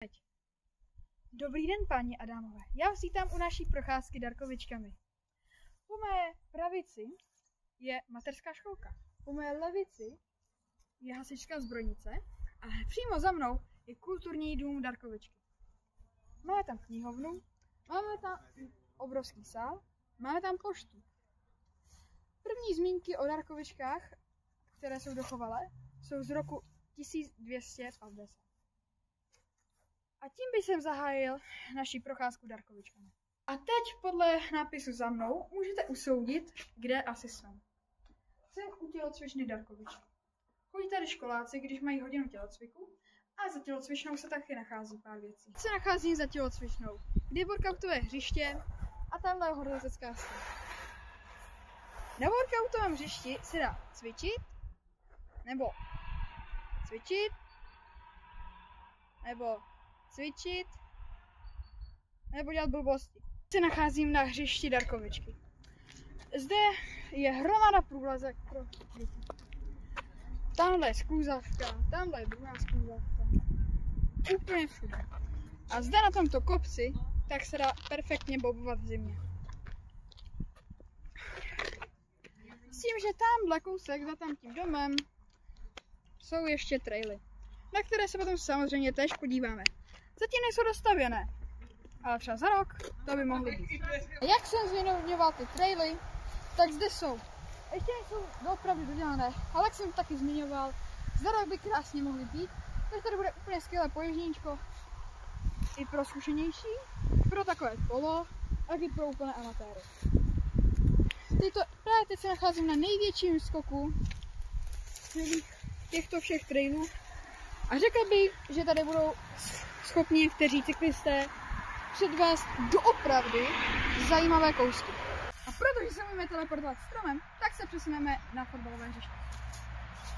Teď. Dobrý den, páni a dámové. Já vás vítám u naší procházky Darkovičkami. Po mé pravici je mateřská školka. Po mé levici je hasičská zbrojnice a přímo za mnou je kulturní dům Darkovičky. Máme tam knihovnu, máme tam obrovský sál, máme tam poštu. První zmínky o Darkovičkách, které jsou dochovalé, jsou z roku 1250. A tím bych jsem zahájil naši procházku Darkovičkami. A teď podle nápisu za mnou můžete usoudit, kde asi jsem. Jsem u tělocvičny Darkovičky. Chodí tady školáci, když mají hodinu tělocviku, a za tělocvičnou se taky nachází pár věcí. Se nacházím za tělocvičnou, kde je workoutové hřiště a tamhle je horolezecká střecha. Na workoutovém hřišti se dá cvičit, nebo dělat blbosti. Se nacházím na hřišti Darkovičky. Zde je hromada průlezek pro děti. Tamhle je skluzavka, tamhle je druhá skluzavka. Úplně všude. A zde na tomto kopci tak se dá perfektně bobovat v zimě. S tím, že tamhle kousek za tím domem jsou ještě traily, na které se potom samozřejmě též podíváme. Zatím nejsou dostavěné, ale třeba za rok to by mohly být. Jak jsem zmiňoval ty traily, tak zde jsou. Ještě nejsou doopravdy dodělané, ale jak jsem taky zmiňoval, za rok by krásně mohly být. Takže tady bude úplně skvělé poježdíčko i pro zkušenější, pro takové polo, a i pro úplné amatéry. Právě teď se nacházím na největším skoku těchto všech trailů a řekl bych, že tady budou schopni někteří cyklisté předvést doopravdy zajímavé kousky. A protože se můžeme teleportovat stromem, tak se přesuneme na fotbalové hřiště.